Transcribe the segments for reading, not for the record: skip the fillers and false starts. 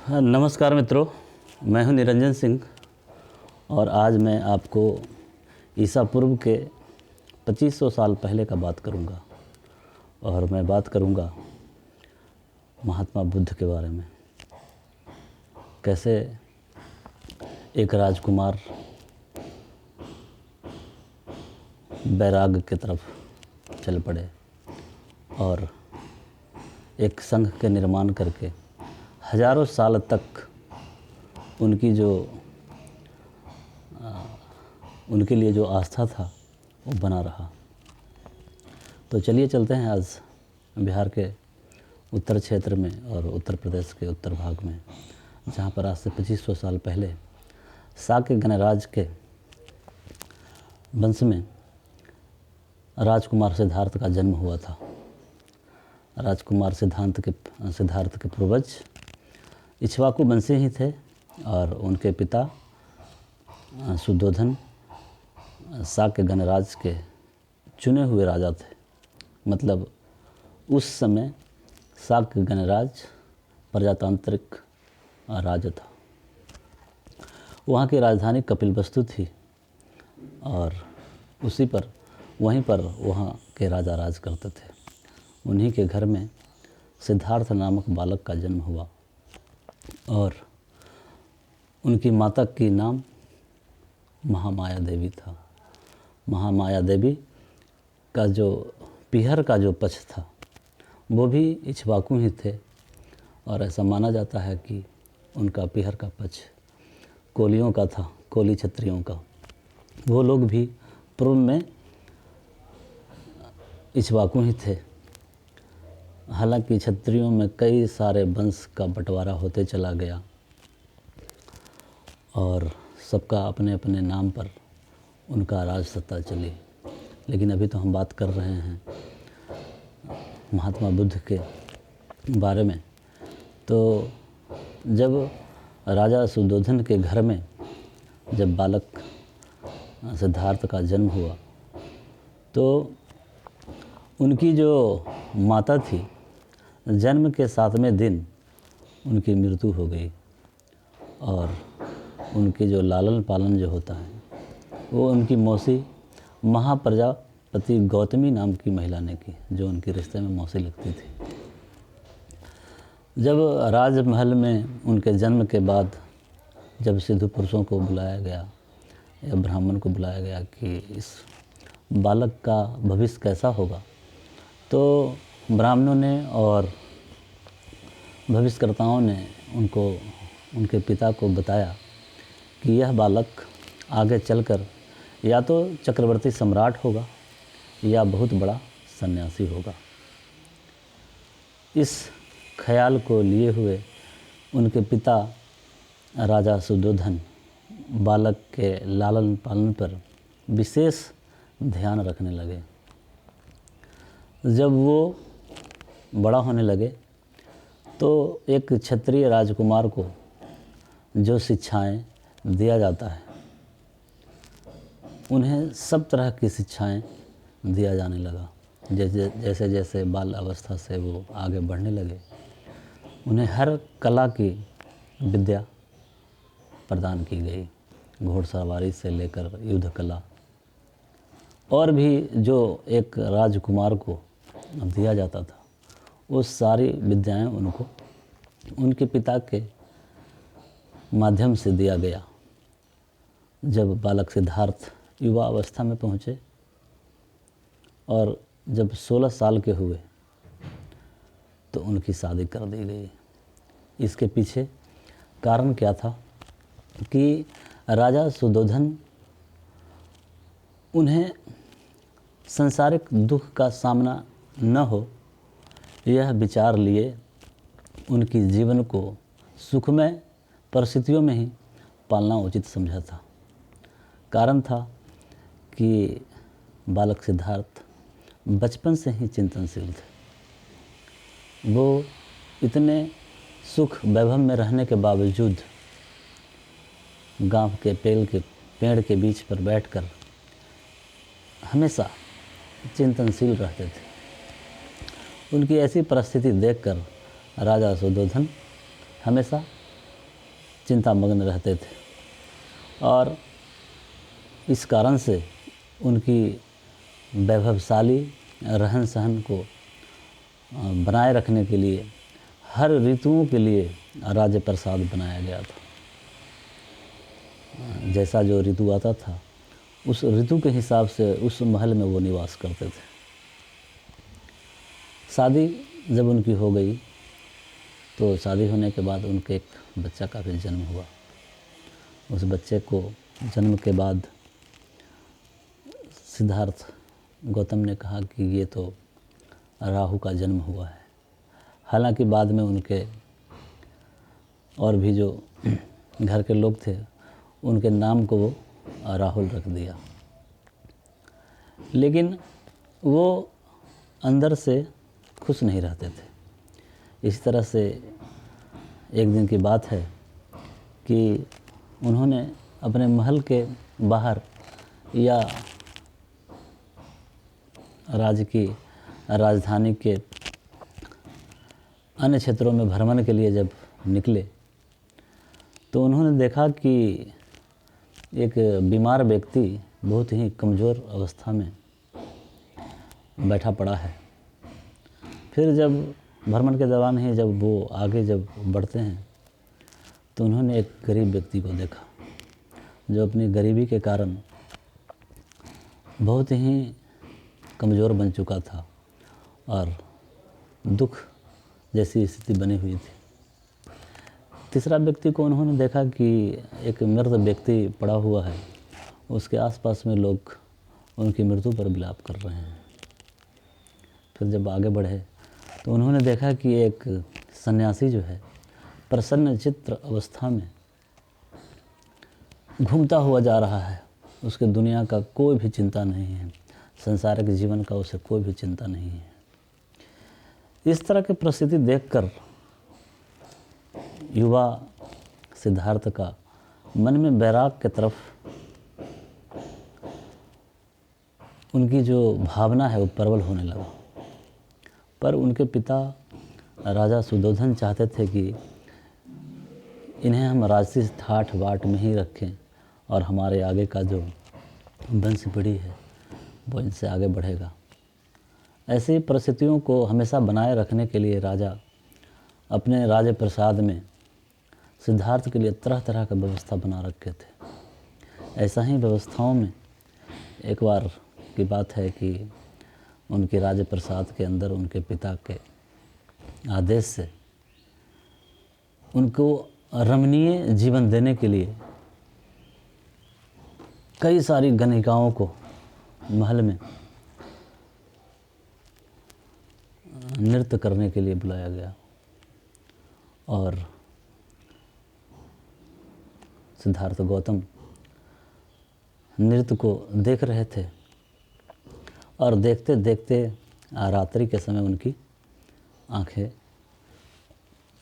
हाँ, नमस्कार मित्रों। मैं हूं निरंजन सिंह और आज मैं आपको ईसा पूर्व के 2500 साल पहले का बात करूंगा और मैं बात करूंगा महात्मा बुद्ध के बारे में। कैसे एक राजकुमार वैराग्य की तरफ चल पड़े और एक संघ के निर्माण करके हजारों साल तक उनके लिए जो आस्था था वो बना रहा। तो चलिए चलते हैं आज बिहार के उत्तर क्षेत्र में और उत्तर प्रदेश के उत्तर भाग में, जहाँ पर आज से 2500 साल पहले शाक्य गणराज के वंश में राजकुमार सिद्धार्थ का जन्म हुआ था। राजकुमार सिद्धार्थ के पूर्वज इक्ष्वाकु वंशी ही थे और उनके पिता सुद्धोधन शाक्य गणराज के चुने हुए राजा थे। मतलब उस समय शाक्य गणराज प्रजातांत्रिक राज्य था। वहाँ की राजधानी कपिलवस्तु थी और वहीं पर वहाँ के राजा राज करते थे। उन्हीं के घर में सिद्धार्थ नामक बालक का जन्म हुआ और उनकी माता की नाम महामाया देवी था। महामाया देवी का जो पीहर का जो पक्ष था वो भी इक्ष्वाकु ही थे और ऐसा माना जाता है कि उनका पीहर का पक्ष कोलियों का था, कोली क्षत्रियों का। वो लोग भी पूर्व में इक्ष्वाकु ही थे। हालांकि क्षत्रियों में कई सारे वंश का बंटवारा होते चला गया और सबका अपने अपने नाम पर उनका राज सत्ता चली। लेकिन अभी तो हम बात कर रहे हैं महात्मा बुद्ध के बारे में। तो जब राजा सुद्धोधन के घर में जब बालक सिद्धार्थ का जन्म हुआ तो उनकी जो माता थी, जन्म के 7वें दिन उनकी मृत्यु हो गई और उनकी जो लालन पालन जो होता है वो उनकी मौसी महाप्रजापति गौतमी नाम की महिला ने की, जो उनके रिश्ते में मौसी लगती थी। जब राजमहल में उनके जन्म के बाद जब सिद्धू पुरुषों को बुलाया गया या ब्राह्मण को बुलाया गया कि इस बालक का भविष्य कैसा होगा, तो ब्राह्मणों ने और भविष्यकर्ताओं ने उनके पिता को बताया कि यह बालक आगे चलकर या तो चक्रवर्ती सम्राट होगा या बहुत बड़ा सन्यासी होगा। इस ख्याल को लिए हुए उनके पिता राजा सुद्धोधन बालक के लालन पालन पर विशेष ध्यान रखने लगे। जब वो बड़ा होने लगे तो एक क्षत्रिय राजकुमार को जो शिक्षाएं दिया जाता है उन्हें सब तरह की शिक्षाएं दिया जाने लगा। जैसे जैसे बाल अवस्था से वो आगे बढ़ने लगे उन्हें हर कला की विद्या प्रदान की गई, घोड़सवारी से लेकर युद्ध कला, और भी जो एक राजकुमार को दिया जाता था वो सारी विद्याएं उनको उनके पिता के माध्यम से दिया गया। जब बालक सिद्धार्थ युवा अवस्था में पहुँचे और जब 16 साल के हुए तो उनकी शादी कर दी गई। इसके पीछे कारण क्या था कि राजा सुद्धोधन उन्हें सांसारिक दुख का सामना न हो, यह विचार लिए उनकी जीवन को सुखमय परिस्थितियों में ही पालना उचित समझा था। कारण था कि बालक सिद्धार्थ बचपन से ही चिंतनशील थे। वो इतने सुख वैभव में रहने के बावजूद गांव के पेड़ के बीच पर बैठकर हमेशा चिंतनशील रहते थे। उनकी ऐसी परिस्थिति देखकर राजा सुद्धोधन हमेशा चिंतामग्न रहते थे और इस कारण से उनकी वैभवशाली रहन सहन को बनाए रखने के लिए हर ऋतुओं के लिए राज प्रसाद बनाया गया था। जैसा जो ऋतु आता था उस ऋतु के हिसाब से उस महल में वो निवास करते थे। शादी जब उनकी हो गई तो शादी होने के बाद उनके एक बच्चा का भी जन्म हुआ। उस बच्चे को जन्म के बाद सिद्धार्थ गौतम ने कहा कि ये तो राहु का जन्म हुआ है। हालांकि बाद में उनके और भी जो घर के लोग थे उनके नाम को वो राहुल रख दिया, लेकिन वो अंदर से खुश नहीं रहते थे। इस तरह से एक दिन की बात है कि उन्होंने अपने महल के बाहर या राज्य की राजधानी के अन्य क्षेत्रों में भ्रमण के लिए जब निकले तो उन्होंने देखा कि एक बीमार व्यक्ति बहुत ही कमज़ोर अवस्था में बैठा पड़ा है। फिर जब भ्रमण के दौरान ही जब वो आगे जब बढ़ते हैं तो उन्होंने एक गरीब व्यक्ति को देखा जो अपनी गरीबी के कारण बहुत ही कमज़ोर बन चुका था और दुख जैसी स्थिति बनी हुई थी। तीसरा व्यक्ति को उन्होंने देखा कि एक मृत व्यक्ति पड़ा हुआ है, उसके आसपास में लोग उनकी मृत्यु पर विलाप कर रहे हैं। फिर जब आगे बढ़े तो उन्होंने देखा कि एक सन्यासी जो है प्रसन्न चित्त अवस्था में घूमता हुआ जा रहा है। उसके दुनिया का कोई भी चिंता नहीं है, संसारिक जीवन का उसे कोई भी चिंता नहीं है। इस तरह की परिस्थिति देखकर युवा सिद्धार्थ का मन में वैराग की तरफ उनकी जो भावना है वो प्रबल होने लगा। पर उनके पिता राजा सुधोधन चाहते थे कि इन्हें हम राजसी ठाठ बाट में ही रखें और हमारे आगे का जो वंश पीढ़ी है वो इनसे आगे बढ़ेगा। ऐसी परिस्थितियों को हमेशा बनाए रखने के लिए राजा अपने राज प्रसाद में सिद्धार्थ के लिए तरह तरह का व्यवस्था बना रखे थे। ऐसा ही व्यवस्थाओं में एक बार की बात है कि उनके राज प्रसाद के अंदर उनके पिता के आदेश से उनको रमणीय जीवन देने के लिए कई सारी गणिकाओं को महल में नृत्य करने के लिए बुलाया गया और सिद्धार्थ गौतम नृत्य को देख रहे थे और देखते देखते रात्रि के समय उनकी आंखें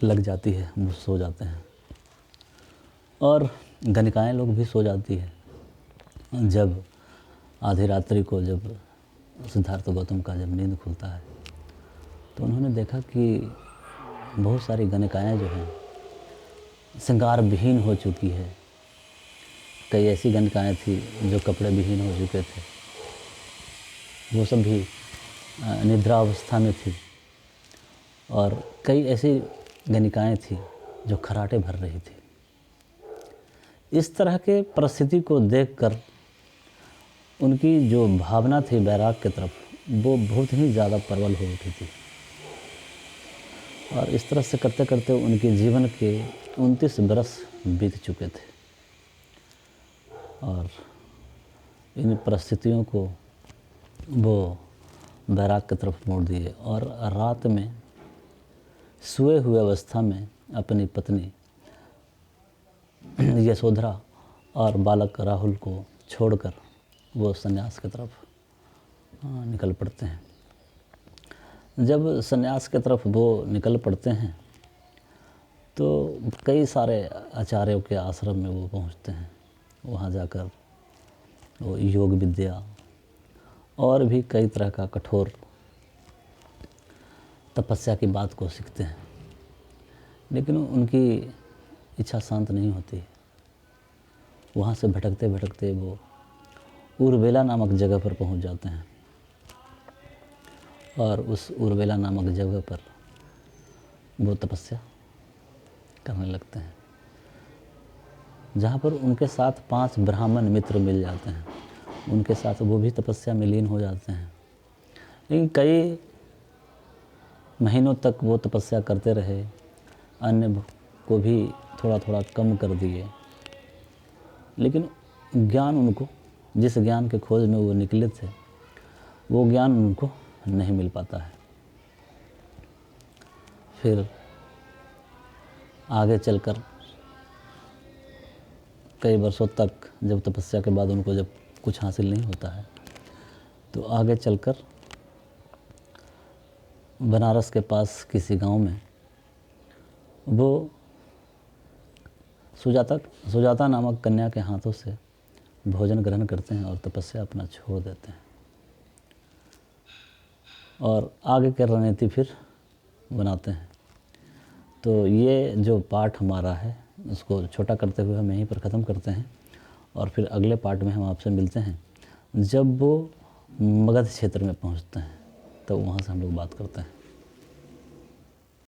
लग जाती है, वो सो जाते हैं और गणिकाएँ लोग भी सो जाती है। जब आधी रात्रि को जब सिद्धार्थ गौतम का जब नींद खुलता है तो उन्होंने देखा कि बहुत सारी गणिकाएँ जो हैं श्रृंगार विहीन हो चुकी है। कई ऐसी गणिकाएँ थी जो कपड़े विहीन हो चुके थे, वो सब भी निद्रा अवस्था में थी और कई ऐसी गणिकाएँ थी जो खर्राटे भर रही थी। इस तरह के परिस्थिति को देखकर उनकी जो भावना थी वैराग की तरफ वो बहुत ही ज़्यादा प्रबल हो उठी थी और इस तरह से करते करते उनके जीवन के 29 बरस बीत चुके थे और इन परिस्थितियों को वो वैराग की तरफ मोड़ दिए और रात में सोए हुए अवस्था में अपनी पत्नी यशोधरा और बालक राहुल को छोड़कर वो सन्यास की तरफ निकल पड़ते हैं। जब सन्यास की तरफ वो निकल पड़ते हैं तो कई सारे आचार्यों के आश्रम में वो पहुंचते हैं। वहाँ जाकर वो योग विद्या और भी कई तरह का कठोर तपस्या की बात को सीखते हैं। लेकिन उनकी इच्छा शांत नहीं होती है। वहाँ से भटकते भटकते वो उर्वेला नामक जगह पर पहुँच जाते हैं और उस उर्वेला नामक जगह पर वो तपस्या करने लगते हैं, जहाँ पर उनके साथ 5 ब्राह्मण मित्र मिल जाते हैं। उनके साथ वो भी तपस्या में लीन हो जाते हैं। लेकिन कई महीनों तक वो तपस्या करते रहे, अन्य को भी थोड़ा थोड़ा कम कर दिए, लेकिन ज्ञान उनको, जिस ज्ञान के खोज में वो निकले थे, वो ज्ञान उनको नहीं मिल पाता है। फिर आगे चलकर कई वर्षों तक जब तपस्या के बाद उनको जब कुछ हासिल नहीं होता है, तो आगे चलकर बनारस के पास किसी गांव में वो सुजाता नामक कन्या के हाथों से भोजन ग्रहण करते हैं और तपस्या अपना छोड़ देते हैं और आगे की रणनीति फिर बनाते हैं। तो ये जो पाठ हमारा है उसको छोटा करते हुए हम यहीं पर ख़त्म करते हैं और फिर अगले पार्ट में हम आपसे मिलते हैं जब वो मगध क्षेत्र में पहुंचते हैं, तो वहाँ से हम लोग बात करते हैं।